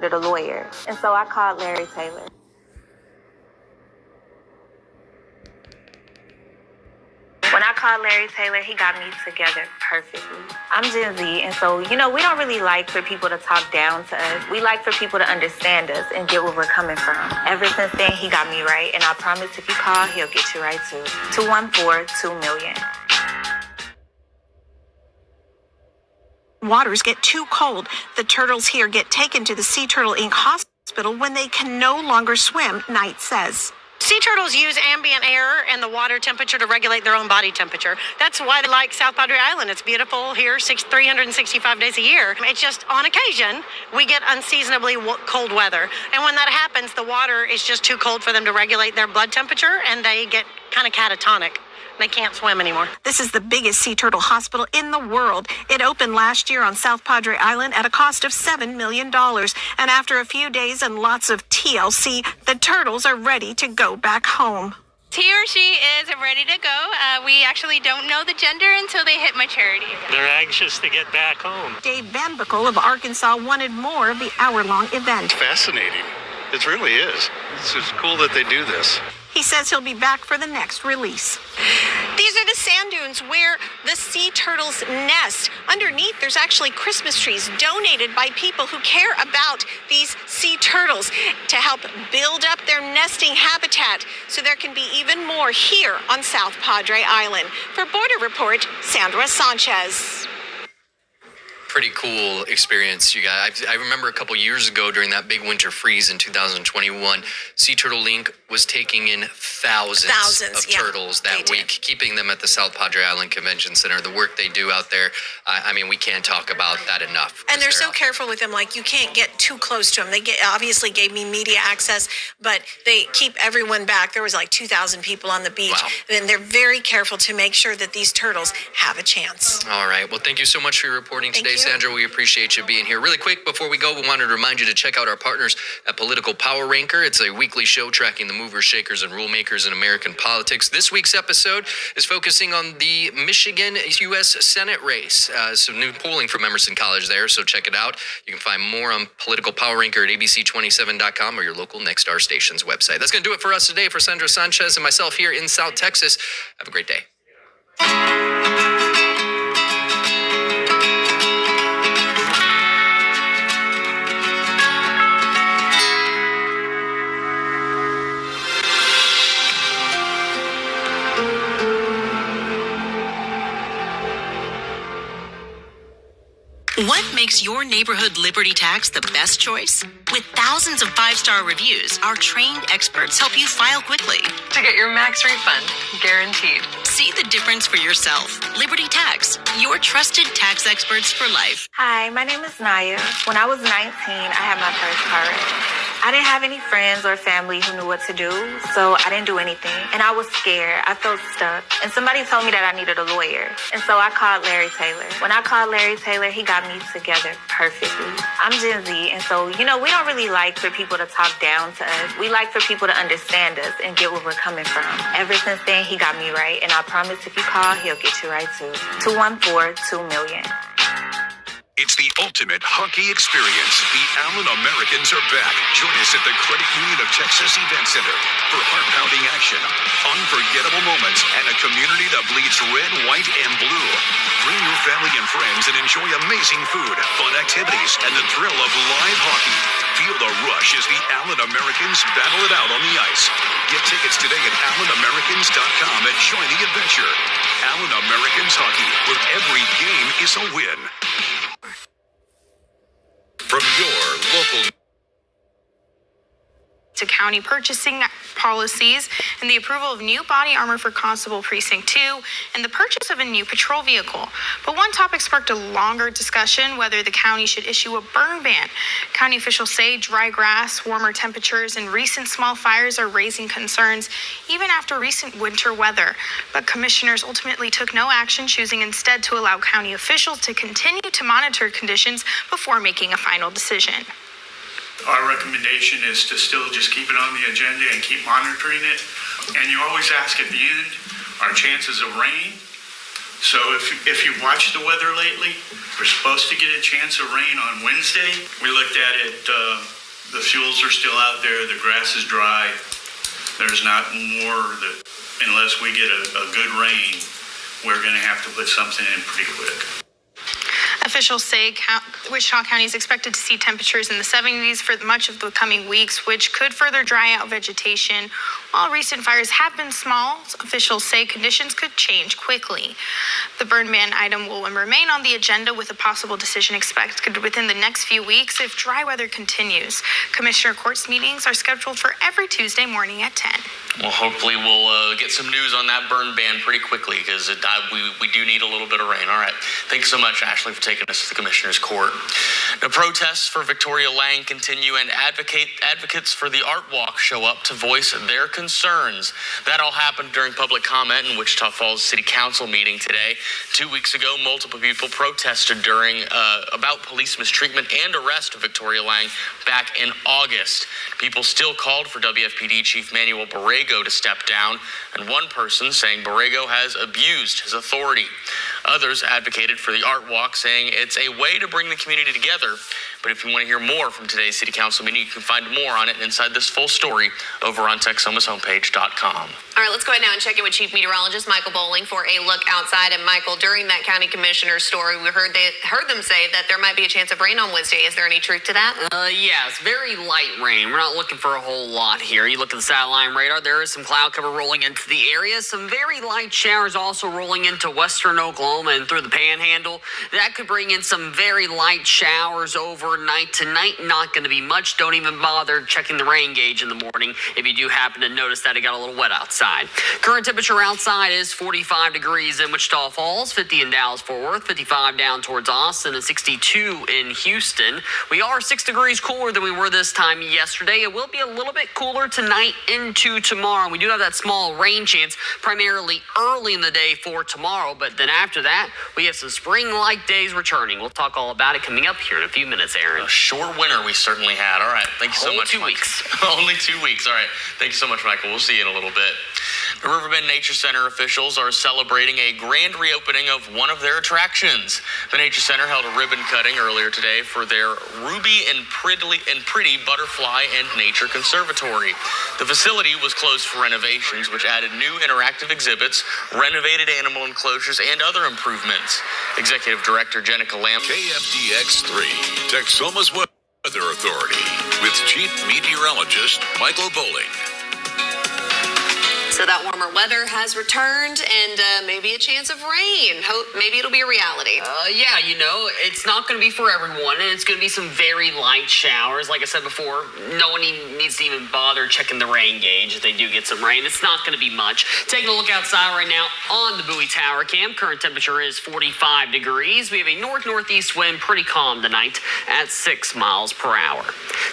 a lawyer. And so I called Larry Taylor. When I called Larry Taylor, he got me together perfectly. I'm Gen Z, and so, we don't really like for people to talk down to us. We like for people to understand us and get where we're coming from. Ever since then, he got me right, and I promise if you call, he'll get you right too. 214-2million. Waters get too cold. The turtles here get taken to the Sea Turtle Inc. hospital when they can no longer swim, Knight says. Sea turtles use ambient air and the water temperature to regulate their own body temperature. That's why they like South Padre Island. It's beautiful here 365 days a year. It's just on occasion, we get unseasonably cold weather. And when that happens, the water is just too cold for them to regulate their blood temperature, and they get kind of catatonic. They can't swim anymore. This is the biggest sea turtle hospital in the world. It opened last year on South Padre Island at a cost of $7 million. And after a few days and lots of TLC, the turtles are ready to go back home. He or she is ready to go. We actually don't know the gender until they hit maturity. They're anxious to get back home. Dave Van Buckle of Arkansas wanted more of the hour-long event. Fascinating. It really is. It's just cool that they do this. He says he'll be back for the next release. These are the sand dunes where the sea turtles nest. Underneath, there's actually Christmas trees donated by people who care about these sea turtles to help build up their nesting habitat so there can be even more here on South Padre Island. For Border Report, Sandra Sanchez. Pretty cool experience, you guys. I remember a couple years ago during that big winter freeze in 2021, Sea Turtle Inc. was taking in thousands of turtles that week, keeping them at the South Padre Island Convention Center. The work they do out there, we can't talk about that enough. And they're so careful with them, like you can't get too close to them. They obviously gave me media access, but they keep everyone back. There was like 2,000 people on the beach. Wow. And they're very careful to make sure that these turtles have a chance. All right. Well, thank you so much for your reporting today, Sandra. We appreciate you being here. Really quick, before we go, we wanted to remind you to check out our partners at Political Power Ranker. It's a weekly show tracking the movers, shakers, and rule makers in American politics. This week's episode is focusing on the Michigan U.S. Senate race. Some new polling from Emerson College there, so check it out. You can find more on Political Power Ranker at abc27.com or your local Nexstar station's website. That's going to do it for us today. For Sandra Sanchez and myself here in South Texas, have a great day. What makes your neighborhood Liberty Tax the best choice? With thousands of 5-star reviews, our trained experts help you file quickly to get your max refund, guaranteed. See the difference for yourself. Liberty Tax, your trusted tax experts for life. Hi, my name is Naya. When I was 19, I had my first car wreck. I didn't have any friends or family who knew what to do, so I didn't do anything. And I was scared. I felt stuck. And somebody told me that I needed a lawyer. And so I called Larry Taylor. When I called Larry Taylor, he got me together perfectly. I'm Gen Z, and so, we don't really like for people to talk down to us. We like for people to understand us and get where we're coming from. Ever since then, he got me right. And I promise if you call, he'll get you right too. 214-2million. It's the ultimate hockey experience. The Allen Americans are back. Join us at the Credit Union of Texas Event Center for heart-pounding action, unforgettable moments, and a community that bleeds red, white, and blue. Bring your family and friends and enjoy amazing food, fun activities, and the thrill of live hockey. Feel the rush as the Allen Americans battle it out on the ice. Get tickets today at AllenAmericans.com and join the adventure. Allen Americans Hockey, where every game is a win. From your local to county purchasing policies and the approval of new body armor for Constable Precinct 2 and the purchase of a new patrol vehicle. But one topic sparked a longer discussion whether the county should issue a burn ban. County officials say dry grass, warmer temperatures, and recent small fires are raising concerns even after recent winter weather. But commissioners ultimately took no action, choosing instead to allow county officials to continue to monitor conditions before making a final decision. Our recommendation is to still just keep it on the agenda and keep monitoring it. And you always ask at the end, are chances of rain? So if you watched the weather lately, we're supposed to get a chance of rain on Wednesday. We looked at it, the fuels are still out there, the grass is dry. There's not more that, unless we get a good rain, we're gonna have to put something in pretty quick. Officials say Wichita County is expected to see temperatures in the 70s for much of the coming weeks, which could further dry out vegetation. While recent fires have been small, officials say conditions could change quickly. The burn ban item will remain on the agenda with a possible decision expected within the next few weeks if dry weather continues. Commissioner Court's meetings are scheduled for every Tuesday morning at 10. Well, hopefully we'll get some news on that burn ban pretty quickly because we do need a little bit of rain. All right. Thanks so much, Ashley, for taking us to the Commissioner's Court. The protests for Victoria Lang continue, and advocates for the Art Walk show up to voice their concerns. That all happened during public comment in Wichita Falls City Council meeting today. 2 weeks ago, multiple people protested during about police mistreatment and arrest of Victoria Lang back in August. People still called for WFPD Chief Manuel Borrego to step down, and one person saying Borrego has abused his authority. Others advocated for the Art Walk, saying it's a way to bring the community together. But if you want to hear more from today's City Council meeting, you can find more on it inside this full story over on TexomasHomepage.com. All right, let's go ahead now and check in with Chief Meteorologist Michael Bowling for a look outside. And Michael, during that county commissioner story, we heard them say that there might be a chance of rain on Wednesday. Is there any truth to that? Yeah, it's very light rain. We're not looking for a whole lot here. You look at the satellite radar, there is some cloud cover rolling into the area. Some very light showers also rolling into western Oklahoma and through the Panhandle. That could bring in some very light showers overnight tonight. Not going to be much. Don't even bother checking the rain gauge in the morning if you do happen to notice that it got a little wet outside. Current temperature outside is 45 degrees in Wichita Falls, 50 in Dallas-Fort Worth, 55 down towards Austin, and 62 in Houston. We are 6 degrees cooler than we were this time yesterday. It will be a little bit cooler tonight into tomorrow. We do have that small rain chance primarily early in the day for tomorrow, but then after that, we have some spring-like days returning. We'll talk all about it coming up here in a few minutes, Aaron. A short winter we certainly had. All right. Thank you so much. 2 weeks. Only 2 weeks. All right. Thank you so much, Michael. We'll see you in a little bit. The Riverbend Nature Center officials are celebrating a grand reopening of one of their attractions. The Nature Center held a ribbon cutting earlier today for their Ruby and Pretty Butterfly and Nature Conservatory. The facility was closed for renovations, which added new interactive exhibits, renovated animal enclosures, and other improvements. Executive Director Jenica Lamb. KFDX 3, Texoma's Weather Authority, with Chief Meteorologist Michael Bowling. So that warmer weather has returned and maybe a chance of rain. Maybe it'll be a reality. Yeah, it's not going to be for everyone, and it's going to be some very light showers. Like I said before, no one needs to even bother checking the rain gauge if they do get some rain. It's not going to be much. Taking a look outside right now on the Bowie Tower Cam. Current temperature is 45 degrees. We have a north-northeast wind, pretty calm tonight at 6 miles per hour.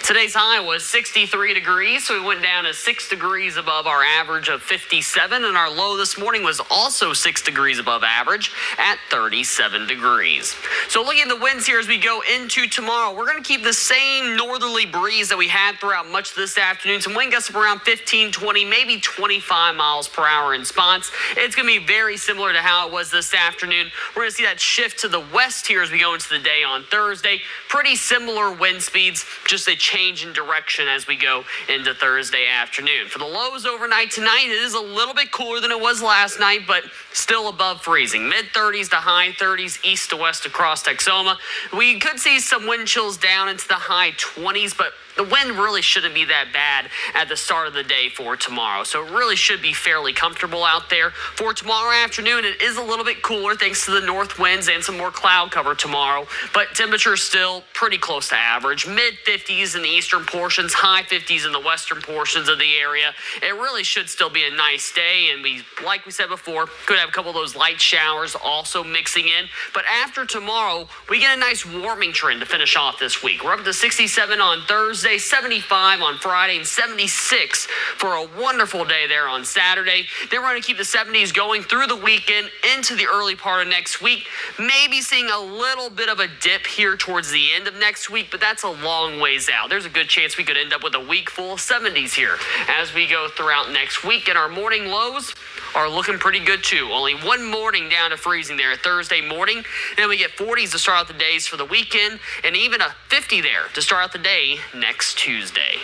Today's high was 63 degrees, so we went down to 6 degrees above our average of 57, and our low this morning was also 6 degrees above average at 37 degrees. So looking at the winds here as we go into tomorrow, we're going to keep the same northerly breeze that we had throughout much of this afternoon. Some wind gusts of around 15, 20, maybe 25 miles per hour in spots. It's going to be very similar to how it was this afternoon. We're going to see that shift to the west here as we go into the day on Thursday. Pretty similar wind speeds, just a change in direction as we go into Thursday afternoon. For the lows overnight tonight, it is a little bit cooler than it was last night, but still above freezing. Mid-30s to high 30s, east to west across Texoma. We could see some wind chills down into the high 20s, but the wind really shouldn't be that bad at the start of the day for tomorrow. So it really should be fairly comfortable out there. For tomorrow afternoon, it is a little bit cooler thanks to the north winds and some more cloud cover tomorrow. But temperature is still pretty close to average. Mid-50s in the eastern portions, high 50s in the western portions of the area. It really should still be a nice day. And like we said before, could have a couple of those light showers also mixing in. But after tomorrow, we get a nice warming trend to finish off this week. We're up to 67 on Thursday. 75 on Friday, and 76 for a wonderful day there on Saturday. Then we're going to keep the 70s going through the weekend into the early part of next week. Maybe seeing a little bit of a dip here towards the end of next week, but that's a long ways out. There's a good chance we could end up with a week full of 70s here as we go throughout next week. And our morning lows are looking pretty good too. Only one morning down to freezing there Thursday morning. And then we get 40s to start out the days for the weekend, and even a 50 there to start out the day next Tuesday.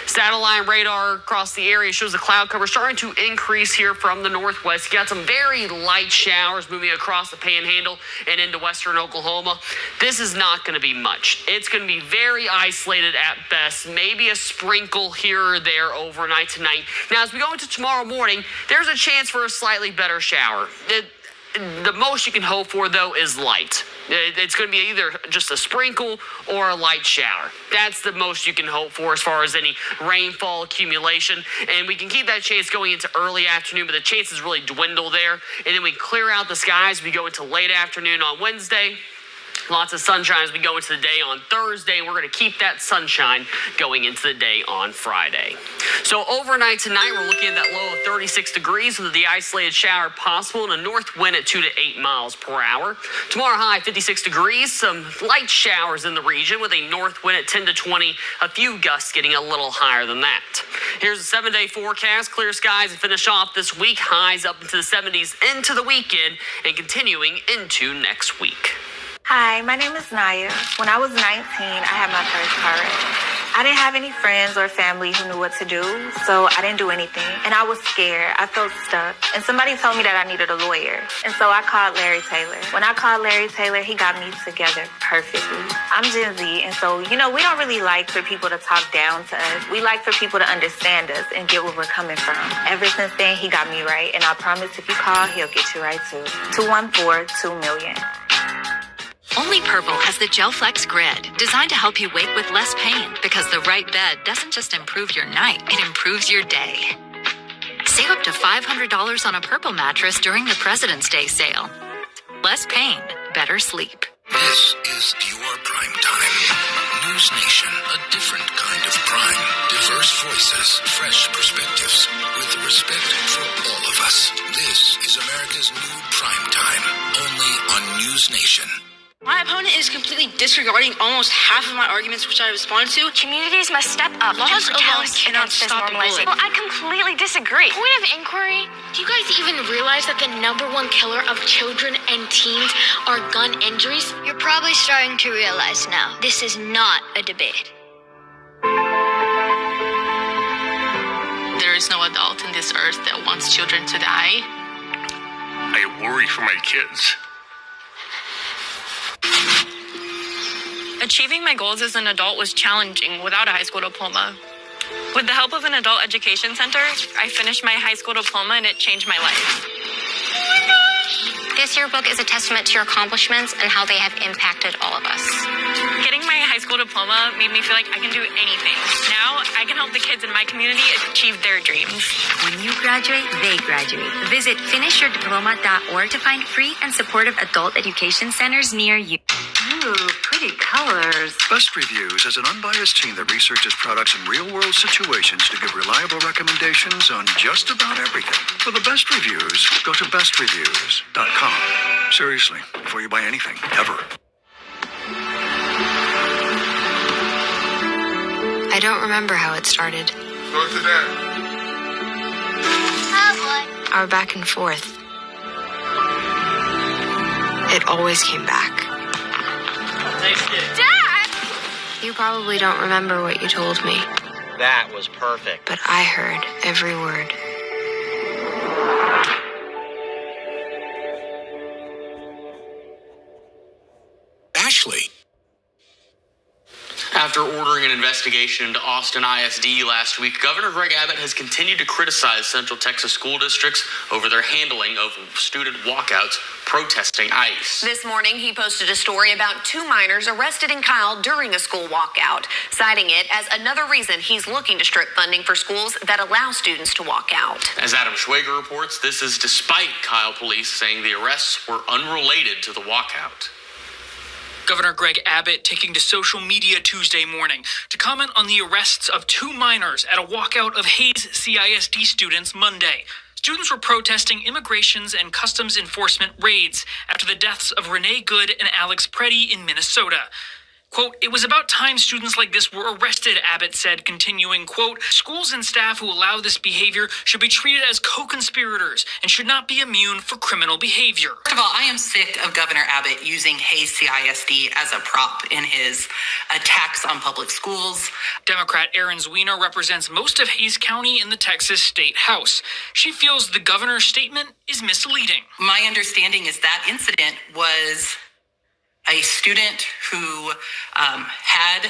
Satellite radar across the area shows the cloud cover starting to increase here from the northwest. You got some very light showers moving across the panhandle and into western Oklahoma. This is not going to be much. It's going to be very isolated at best, maybe a sprinkle here or there overnight tonight. Now, as we go into tomorrow morning, there's a chance for a slightly better shower. The most you can hope for, though, is light. It's going to be either just a sprinkle or a light shower. That's the most you can hope for as far as any rainfall accumulation. And we can keep that chance going into early afternoon, but the chances really dwindle there. And then we clear out the skies. We go into late afternoon on Wednesday. Lots of sunshine as we go into the day on Thursday. We're going to keep that sunshine going into the day on Friday. So overnight tonight, we're looking at that low of 36 degrees with the isolated shower possible and a north wind at 2 to 8 miles per hour. Tomorrow high 56 degrees, some light showers in the region with a north wind at 10 to 20, a few gusts getting a little higher than that. Here's a 7-day forecast. Clear skies and finish off this week. Highs up into the 70s into the weekend and continuing into next week. Hi, my name is Naya. When I was 19, I had my first car wreck. I didn't have any friends or family who knew what to do, so I didn't do anything. And I was scared. I felt stuck. And somebody told me that I needed a lawyer. And so I called Larry Taylor. When I called Larry Taylor, he got me together perfectly. I'm Gen Z, and so, we don't really like for people to talk down to us. We like for people to understand us and get where we're coming from. Ever since then, he got me right. And I promise if you call, he'll get you right too. 214-2million. Only Purple has the Gel Flex Grid, designed to help you wake with less pain, because the right bed doesn't just improve your night, it improves your day. Save up to $500 on a Purple mattress during the President's Day sale. Less pain, better sleep. This is your prime time. News Nation, a different kind of prime. Diverse voices, fresh perspectives, with respect for all of us. This is America's new prime time, only on News Nation. My opponent is completely disregarding almost half of my arguments which I responded to. Communities must step up. Laws alone cannot stop the bullying. Well, I completely disagree. Point of inquiry, do you guys even realize that the #1 killer of children and teens are gun injuries? You're probably starting to realize now, this is not a debate. There is no adult in this earth that wants children to die. I worry for my kids. Achieving my goals as an adult was challenging without a high school diploma. With the help of an adult education center, I finished my high school diploma and it changed my life. This yearbook is a testament to your accomplishments and how they have impacted all of us. Getting my high school diploma made me feel like I can do anything. Now I can help the kids in my community achieve their dreams. When you graduate, they graduate. Visit finishyourdiploma.org to find free and supportive adult education centers near you. Ooh, pretty colors. Best Reviews is an unbiased team that researches products in real-world situations to give reliable recommendations on just about everything. For the best reviews, go to bestreviews.com. Seriously, before you buy anything, ever. I don't remember how it started. Go to that. Our back and forth. It always came back. Dad! You probably don't remember what you told me, That was perfect. but I heard every word. Ashley. After ordering an investigation into Austin ISD last week, Governor Greg Abbott has continued to criticize Central Texas school districts over their handling of student walkouts protesting ICE. This morning, he posted a story about 2 minors arrested in Kyle during a school walkout, citing it as another reason he's looking to strip funding for schools that allow students to walk out. As Adam Schwager reports, this is despite Kyle police saying the arrests were unrelated to the walkout. Governor Greg Abbott taking to social media Tuesday morning to comment on the arrests of 2 minors at a walkout of Hayes CISD students Monday. Students were protesting immigrations and customs enforcement raids after the deaths of Renee Good and Alex Preddy in Minnesota. Quote, it was about time students like this were arrested, Abbott said, continuing, quote, schools and staff who allow this behavior should be treated as co-conspirators and should not be immune for criminal behavior. First of all, I am sick of Governor Abbott using Hayes CISD as a prop in his attacks on public schools. Democrat Erin Zwiener represents most of Hayes County in the Texas State House. She feels the governor's statement is misleading. My understanding is that incident was a student who had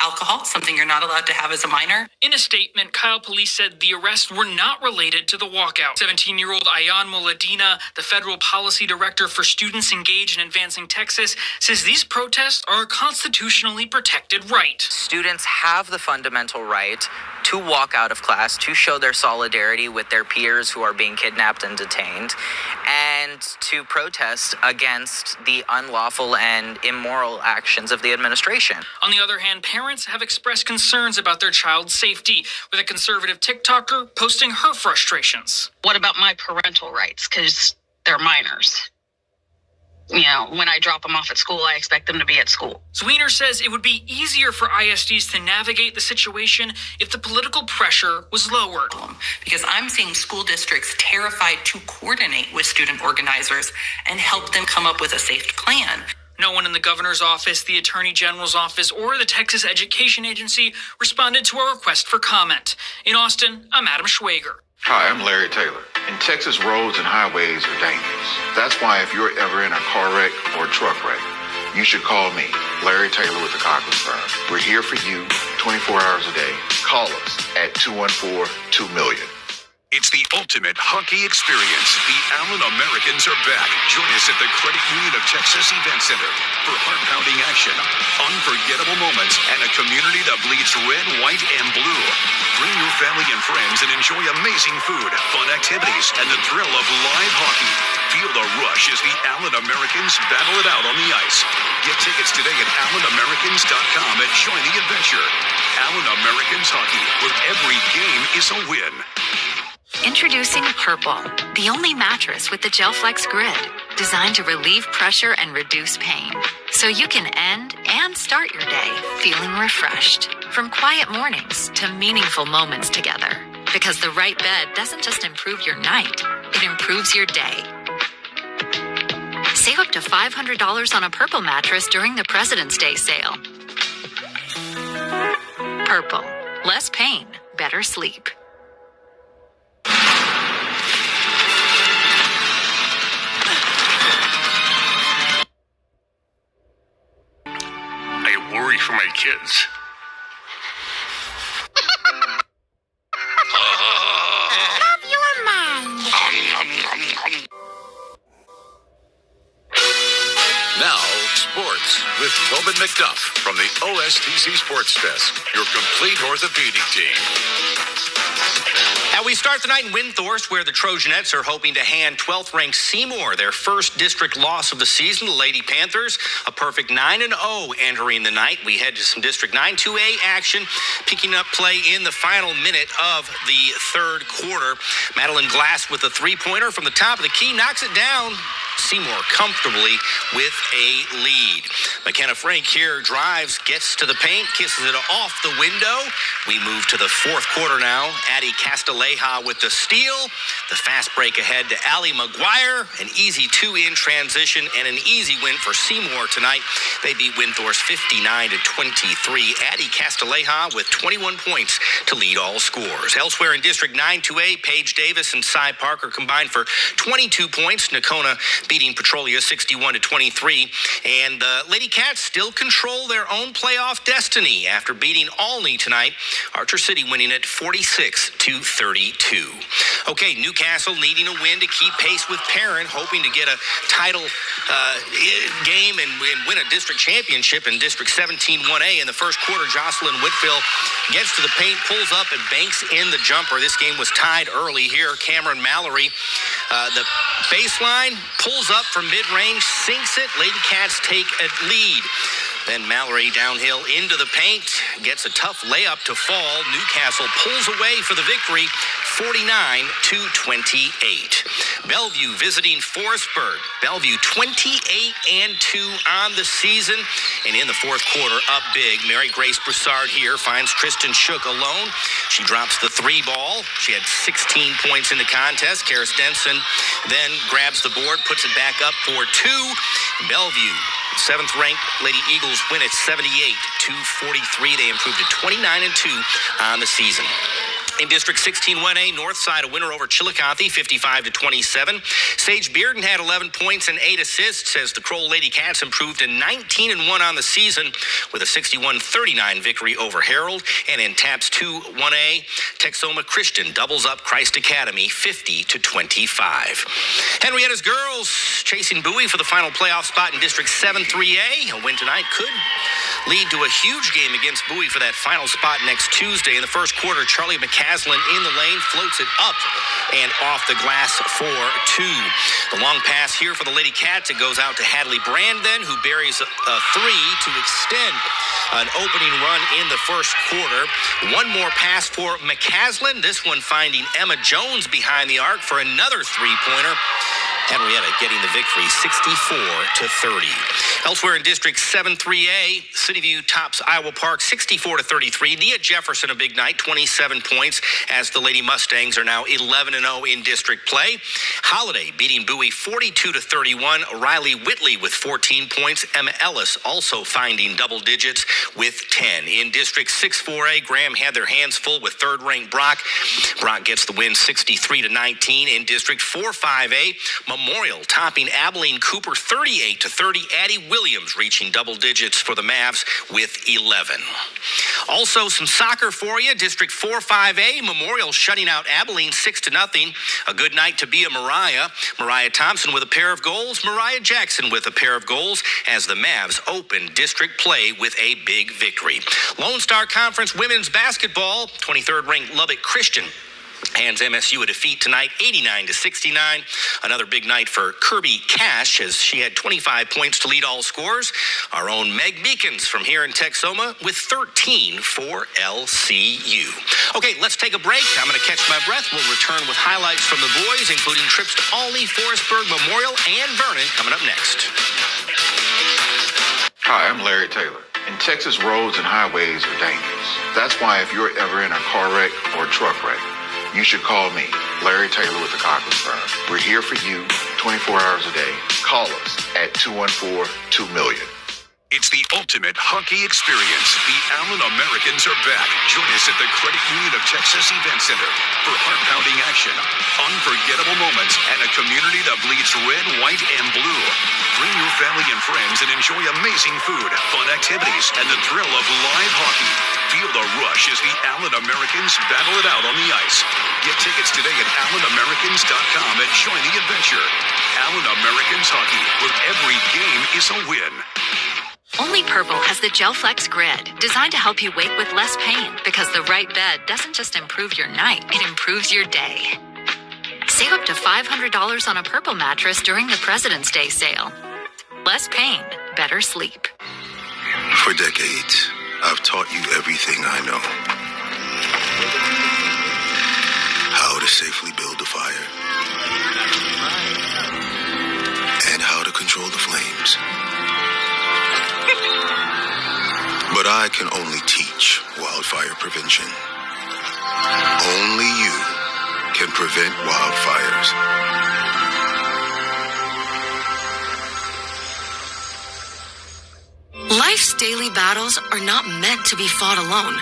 alcohol, something you're not allowed to have as a minor. In a statement, Kyle police said the arrests were not related to the walkout. 17-year-old Ayan Moladina, the federal policy director for students engaged in advancing Texas, says these protests are a constitutionally protected right. Students have the fundamental right to walk out of class, to show their solidarity with their peers who are being kidnapped and detained, and to protest against the unlawful and immoral actions of the administration. On the other hand, parents have expressed concerns about their child's safety, with a conservative TikToker posting her frustrations. What about my parental rights? Because they're minors. You know, when I drop them off at school, I expect them to be at school. Zwiener says it would be easier for ISDs to navigate the situation if the political pressure was lowered. Because I'm seeing school districts terrified to coordinate with student organizers and help them come up with a safe plan. No one in the governor's office, the attorney general's office, or the Texas Education Agency responded to our request for comment. In Austin, I'm Adam Schwager. Hi, I'm Larry Taylor. In Texas, roads and highways are dangerous. That's why if you're ever in a car wreck or a truck wreck, you should call me, Larry Taylor with the Cochran Firm. We're here for you 24 hours a day. Call us at 214-2million. It's the ultimate hockey experience. The Allen Americans are back. Join us at the Credit Union of Texas Event Center for heart-pounding action, unforgettable moments, and a community that bleeds red, white, and blue. Bring your family and friends and enjoy amazing food, fun activities, and the thrill of live hockey. Feel the rush as the Allen Americans battle it out on the ice. Get tickets today at AllenAmericans.com and join the adventure. Allen Americans Hockey, where every game is a win. Introducing Purple, the only mattress with the GelFlex grid, designed to relieve pressure and reduce pain, so you can end and start your day feeling refreshed. From quiet mornings to meaningful moments together, because the right bed doesn't just improve your night, it improves your day. Save up to $500 on a Purple mattress during the President's Day sale. Purple, less pain, better sleep. I worry for my kids. Love your mind. Now, sports with Tobin McDuff from the OSTC Sports Desk, your complete orthopedic team. And we start the night in Windthorst, where the Trojanettes are hoping to hand 12th-ranked Seymour their first district loss of the season. The Lady Panthers, a perfect 9-0 entering the night. We head to some District 9-2A action, picking up play in the final minute of the third quarter. Madeline Glass with a three-pointer from the top of the key, knocks it down. Seymour comfortably with a lead. McKenna Frank here drives, gets to the paint, kisses it off the window. We move to the fourth quarter now. Addie Castilleja with the steal. The fast break ahead to Allie McGuire. An easy two-in transition and an easy win for Seymour tonight. They beat Windthorst 59-23. Addie Castilleja with 21 points to lead all scores. Elsewhere in District 9-2A, Paige Davis and Cy Parker combined for 22 points. Nakona beating Petrolia 61-23. And the Lady Cats still control their own playoff destiny after beating Olney tonight. Archer City winning it 46-32. Okay, Newcastle needing a win to keep pace with Perrin, hoping to get a title game and win a district championship in District 17 1A. In the first quarter, Jocelyn Whitfield gets to the paint, pulls up, and banks in the jumper. This game was tied early here. Cameron Mallory, the baseline, pulls up from mid-range, sinks it. Lady Cats take a lead. Then Mallory downhill into the paint, gets a tough layup to fall. Newcastle pulls away for the victory, 49-28. Bellevue visiting Forestburg. Bellevue 28-2 on the season. And in the fourth quarter, up big. Mary Grace Broussard here finds Tristan Shook alone. She drops the three ball. She had 16 points in the contest. Karis Denson then grabs the board, puts it back up for two. Bellevue, 7th-ranked Lady Eagles win at 78-43. They improved to 29-2 on the season. In District 16 1A, Northside, a winner over Chillicothe, 55-27. Sage Bearden had 11 points and 8 assists as the Kroll Lady Cats improved to 19-1 on the season with a 61-39 victory over Harold. And in TAPS 2 1A, Texoma Christian doubles up Christ Academy, 50-25. Henrietta's girls chasing Bowie for the final playoff spot in District 7 3A. A win tonight could lead to a huge game against Bowie for that final spot next Tuesday. In the first quarter, Charlie McCaslin in the lane floats it up and off the glass for two. The long pass here for the Lady Cats. It goes out to Hadley Brandon, who buries a three to extend an opening run in the first quarter. One more pass for McCaslin. This one finding Emma Jones behind the arc for another three-pointer. Henrietta getting the victory, 64-30. Elsewhere in District 7 3A, Cityview tops Iowa Park 64-33. Nia Jefferson, a big night, 27 points, as the Lady Mustangs are now 11-0 in district play. Holiday beating Bowie 42-31. Riley Whitley with 14 points. Emma Ellis also finding double digits with 10. In District 6 4A, Graham had their hands full with third-ranked Brock. Brock gets the win 63-19. In District 4 5A, Memorial topping Abilene Cooper 38-30. Addie Williams reaching double digits for the Mavs with 11. Also some soccer for you. District 4 5A, Memorial shutting out Abilene 6-0. A good night to be a Mariah. Mariah Thompson with a pair of goals. Mariah Jackson with a pair of goals as the Mavs open district play with a big victory. Lone Star Conference women's basketball, 23rd ranked Lubbock Christian hands MSU a defeat tonight, 89-69. Another big night for Kirby Cash as she had 25 points to lead all scores. Our own Meg Beacons from here in Texoma with 13 for LCU. Okay, let's take a break. I'm going to catch my breath. We'll return with highlights from the boys, including trips to Olney, Forestburg, Memorial, and Vernon coming up next. Hi, I'm Larry Taylor. In Texas, roads and highways are dangerous. That's why if you're ever in a car wreck or truck wreck, you should call me, Larry Taylor with the Cochran Firm. We're here for you 24 hours a day. Call us at 214-2million. It's the ultimate hockey experience. The Allen Americans are back. Join us at the Credit Union of Texas Event Center for heart-pounding action, unforgettable moments, and a community that bleeds red, white, and blue. Bring your family and friends and enjoy amazing food, fun activities, and the thrill of live hockey. Feel the rush as the Allen Americans battle it out on the ice. Get tickets today at AllenAmericans.com and join the adventure. Allen Americans Hockey, where every game is a win. Only Purple has the Gel Flex Grid, designed to help you wake with less pain because the right bed doesn't just improve your night, it improves your day. Save up to $500 on a Purple mattress during the President's Day sale. Less pain, better sleep. For decades, I've taught you everything I know. How to safely build a fire. And how to control the flames. But I can only teach wildfire prevention. Only you can prevent wildfires. Life's daily battles are not meant to be fought alone.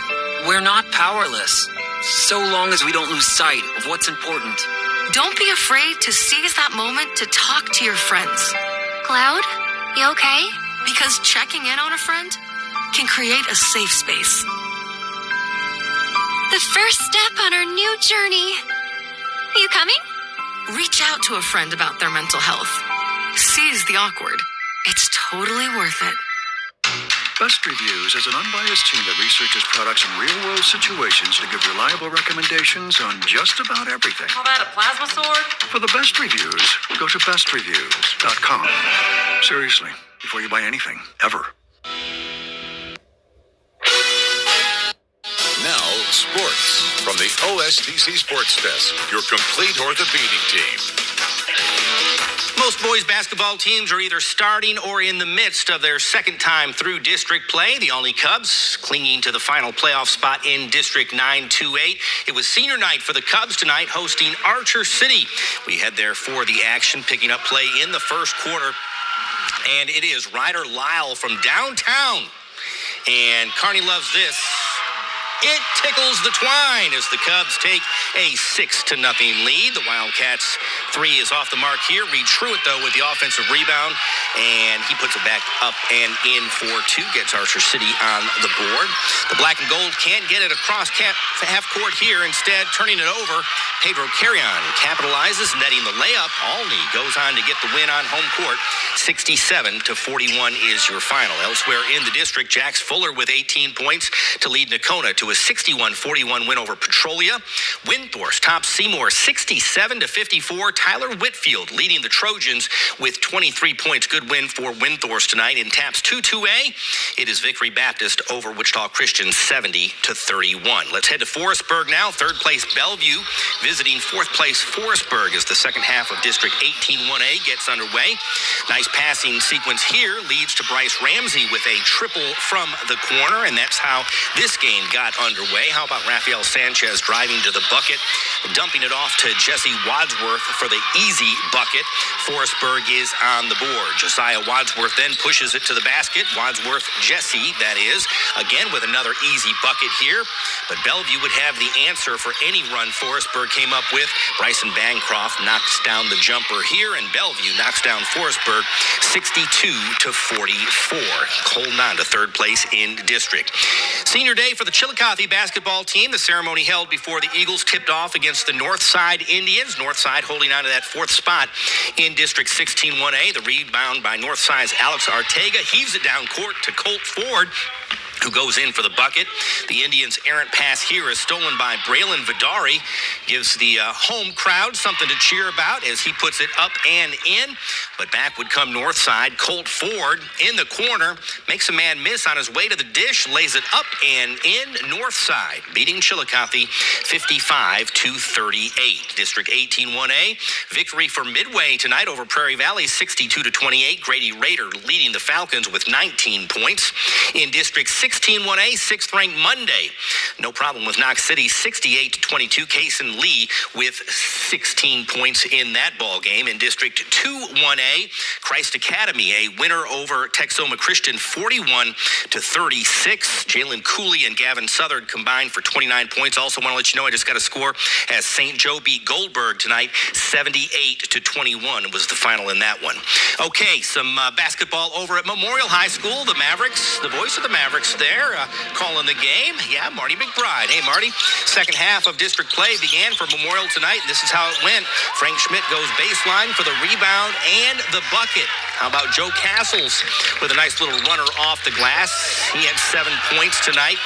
We're not powerless, so long as we don't lose sight of what's important. Don't be afraid to seize that moment to talk to your friends. Cloud, you okay? Because checking in on a friend can create a safe space. The first step on our new journey. Are you coming? Reach out to a friend about their mental health. Seize the awkward. It's totally worth it. Best Reviews is an unbiased team that researches products in real-world situations to give reliable recommendations on just about everything. Call that a plasma sword? For the best reviews, go to bestreviews.com. Seriously, before you buy anything, ever. Now, sports. from the OSTC Sports Desk, your complete orthopedic team. Most boys basketball teams are either starting or in the midst of their second time through district play. The Olney Cubs clinging to the final playoff spot in District 928. It was senior night for the Cubs tonight, hosting Archer City. We head there for the action, picking up play in the first quarter. And it is Ryder Lyle from downtown. And Carney loves this. It tickles the twine as the Cubs take a 6-0 lead. The Wildcats' three is off the mark here. Reed Truitt, though, with the offensive rebound, and he puts it back up and in for two. Gets Archer City on the board. The black and gold can't get it across half court here. Instead, turning it over, Pedro Carrion capitalizes, netting the layup. Olney goes on to get the win on home court. 67-41 is your final. Elsewhere in the district, Jax Fuller with 18 points to lead Nakona to a 61-41 win over Petrolia. Windthorst tops Seymour 67-54. Tyler Whitfield leading the Trojans with 23 points. Good win for Windthorst tonight. In TAPS 2-2A, it is Victory Baptist over Wichita Christian 70-31. Let's head to Forestburg now. Third place Bellevue visiting fourth place Forestburg as the second half of District 18-1A gets underway. Nice passing sequence here leads to Bryce Ramsey with a triple from the corner, and that's how this game got underway. How about Rafael Sanchez driving to the bucket, dumping it off to Jesse Wadsworth for the easy bucket. Forestburg is on the board. Josiah Wadsworth then pushes it to the basket. Wadsworth, Jesse, that is, again with another easy bucket here. But Bellevue would have the answer for any run Forestburg came up with. Bryson Bancroft knocks down the jumper here, and Bellevue knocks down Forestburg 62-44. Holding on to third place in district. Senior day for the Chillicothe basketball team. The ceremony held before the Eagles tipped off against the Northside Indians. Northside holding on to that fourth spot in District 16-1A. The rebound by Northside's Alex Artega heaves it down court to Colt Ford, who goes in for the bucket. The Indians' errant pass here is stolen by Braylon Vidari. Gives the home crowd something to cheer about as he puts it up and in. But back would come Northside. Colt Ford in the corner. Makes a man miss on his way to the dish. Lays it up and in. Northside beating Chillicothe 55-38. District 18-1A. Victory for Midway tonight over Prairie Valley 62-28. Grady Rader leading the Falcons with 19 points. In District 16-1A, 6th ranked Monday. No problem with Knox City, 68-22. Kaysen Lee with 16 points in that ball game. In District 2-1A, Christ Academy, a winner over Texoma Christian, 41-36. Jalen Cooley and Gavin Southard combined for 29 points. Also want to let you know I just got a score as St. Joe beat Goldberg tonight, 78-21 was the final in that one. Okay, some basketball over at Memorial High School. The Mavericks, the voice of the Mavericks there, calling the game. Yeah, Marty McBride. Hey, Marty. Second half of district play began for Memorial tonight, and this is how it went. Frank Schmidt goes baseline for the rebound and the bucket. How about Joe Castles with a nice little runner off the glass? He had 7 points tonight.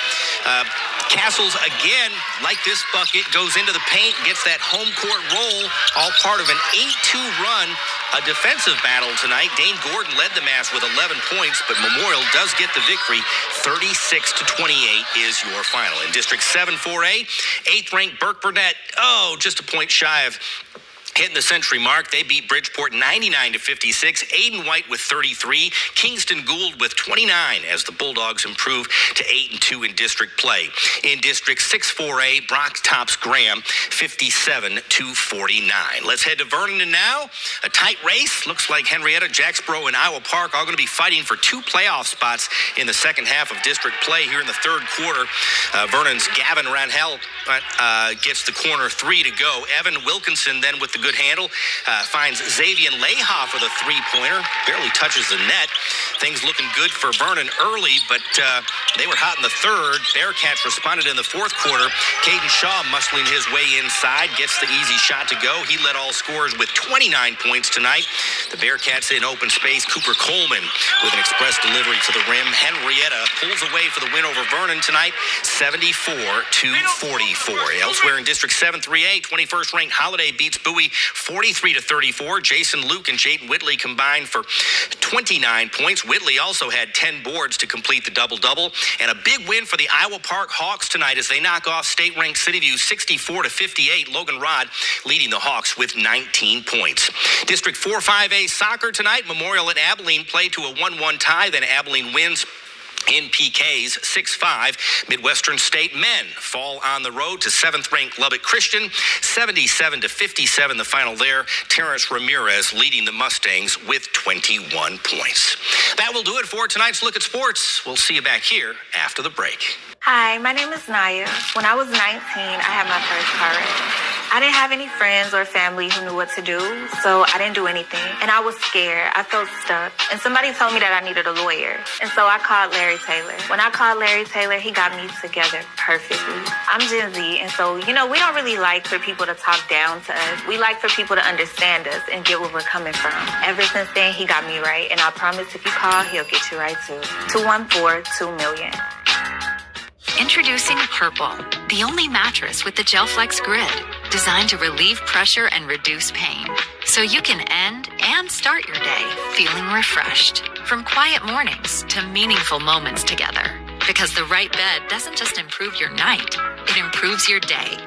Castles, again, like this bucket, goes into the paint, gets that home court roll, all part of an 8-2 run. A defensive battle tonight. Dane Gordon led the match with 11 points, but Memorial does get the victory. 36-28 is your final. In District 7-4A, 8th-ranked Burke Burnett, just a point shy of hitting the century mark. They beat Bridgeport 99-56. Aiden White with 33. Kingston Gould with 29 as the Bulldogs improve to 8-2 in district play. In District 6-4A, Brock tops Graham 57-49. Let's head to Vernon now. A tight race. Looks like Henrietta, Jacksboro, and Iowa Park all going to be fighting for 2 playoff spots in the second half of district play here in the third quarter. Vernon's Gavin Ranhel gets the corner 3 to go. Evan Wilkinson then with the good handle finds Xavier Layhoff with a 3-pointer. Barely touches the net. Things looking good for Vernon early, but they were hot in the third. Bearcats responded in the fourth quarter. Caden Shaw muscling his way inside, gets the easy shot to go. He led all scorers with 29 points tonight. The Bearcats in open space. Cooper Coleman with an express delivery to the rim. Henrietta pulls away for the win over Vernon tonight, 74-44. Elsewhere in District 7-3A, 21st ranked Holiday beats Bowie 43-34. Jason Luke and Jayden Whitley combined for 29 points. Whitley also had 10 boards to complete the double-double. And a big win for the Iowa Park Hawks tonight as they knock off state-ranked Cityview 64-58. Logan Rod leading the Hawks with 19 points. District 4-5A soccer tonight. Memorial and Abilene play to a 1-1 tie. Then Abilene wins in PKs 6-5. Midwestern State men fall on the road to 7th-ranked Lubbock Christian, 77-57 the final there. Terrence Ramirez leading the Mustangs with 21 points. That will do it for tonight's Look at Sports. We'll see you back here after the break. Hi, my name is Naya. When I was 19, I had my first car wreck. I didn't have any friends or family who knew what to do, so I didn't do anything. And I was scared. I felt stuck. And somebody told me that I needed a lawyer. And so I called Larry Taylor. When I called Larry Taylor, he got me together perfectly. I'm Gen Z, and so, we don't really like for people to talk down to us. We like for people to understand us and get where we're coming from. Ever since then, he got me right. And I promise if you call, he'll get you right too. 214-2million. Introducing Purple, the only mattress with the GelFlex grid, designed to relieve pressure and reduce pain, so you can end and start your day feeling refreshed. From quiet mornings to meaningful moments together, because the right bed doesn't just improve your night, it improves your day.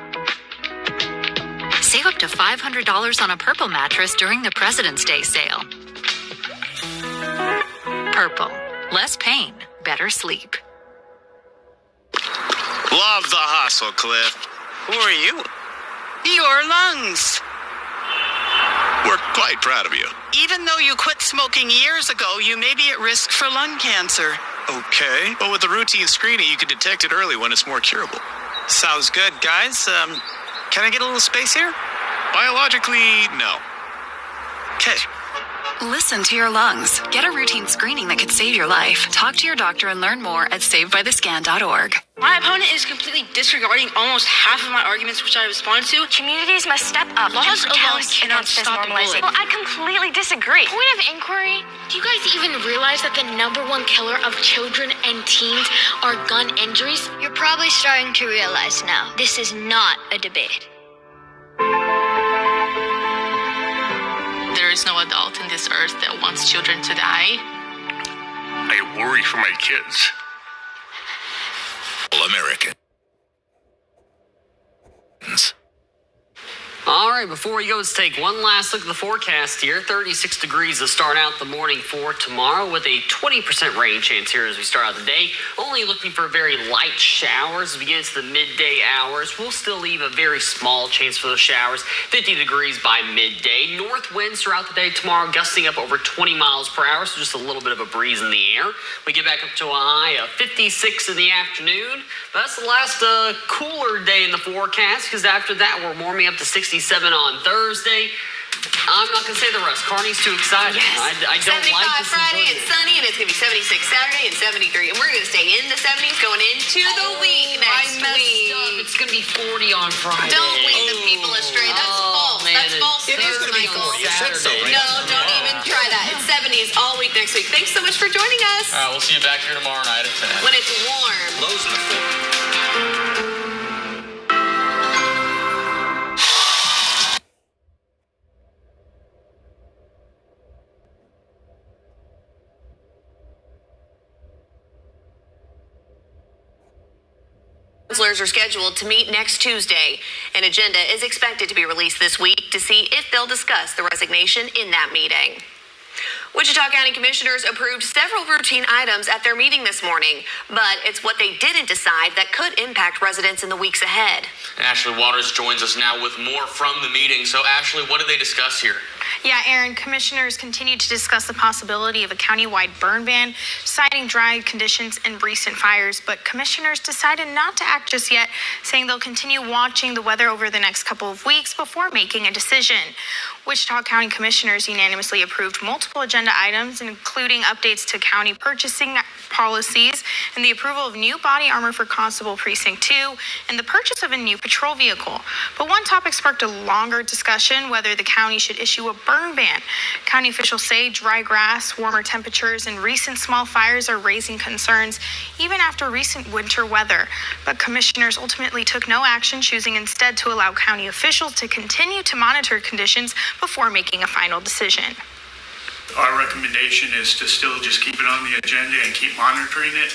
Save up to $500 on a Purple mattress during the President's Day sale. Purple, less pain, better sleep. Love the hustle, Cliff. Who are you? Your lungs. We're quite proud of you. Even though you quit smoking years ago, you may be at risk for lung cancer. Okay, but with the routine screening, you can detect it early when it's more curable. Sounds good, guys. Can I get a little space here? Biologically, no. Okay. Listen to your lungs. Get a routine screening that could save your life. Talk to your doctor and learn more at savedbythescan.org. My opponent is completely disregarding almost half of my arguments which I responded to. Communities must step up Laws and alone protest cannot against this stop the normalization. bullet. Well, I completely disagree. Point of inquiry, do you guys even realize that the number one killer of children and teens are gun injuries? You're probably starting to realize now, this is not a debate. There is no adult in this earth that wants children to die. I worry for my kids. American. All right, before we go, let's take one last look at the forecast here. 36 degrees to start out the morning for tomorrow with a 20% rain chance here as we start out the day. Only looking for very light showers as we get into the midday hours. We'll still leave a very small chance for those showers. 50 degrees by midday. North winds throughout the day tomorrow, gusting up over 20 miles per hour, so just a little bit of a breeze in the air. We get back up to a high of 56 in the afternoon. That's the last cooler day in the forecast, because after that we're warming up to 67 on Thursday. I'm not going to say the rest. Carney's too excited. Yes. I don't 75 like this. Friday, it's sunny, and it's going to be 76 Saturday and 73. And we're going to stay in the 70s going into the week next week. It's going to be 40 on Friday. Don't lead the people astray. That's false. Man, That's false. it is going to be 40. You said so, right? No, don't even try that. It's 70s all week next week. Thanks so much for joining us. All right, we'll see you back here tomorrow night at 10. When it's warm. Lows in the 40s. Counselors are scheduled to meet next Tuesday. An agenda is expected to be released this week to see if they'll discuss the resignation in that meeting. Wichita County Commissioners approved several routine items at their meeting this morning, but it's what they didn't decide that could impact residents in the weeks ahead. Ashley Waters joins us now with more from the meeting. So, Ashley, what did they discuss here? Yeah, Aaron, commissioners continue to discuss the possibility of a countywide burn ban, citing dry conditions and recent fires, but commissioners decided not to act just yet, saying they'll continue watching the weather over the next couple of weeks before making a decision. Wichita County Commissioners unanimously approved multiple agenda items, including updates to county purchasing policies and the approval of new body armor for Constable Precinct 2 and the purchase of a new patrol vehicle. But one topic sparked a longer discussion, whether the county should issue a a burn ban. County officials say dry grass, warmer temperatures, and recent small fires are raising concerns, even after recent winter weather. But commissioners ultimately took no action, choosing instead to allow county officials to continue to monitor conditions before making a final decision. Our recommendation is to still just keep it on the agenda and keep monitoring it.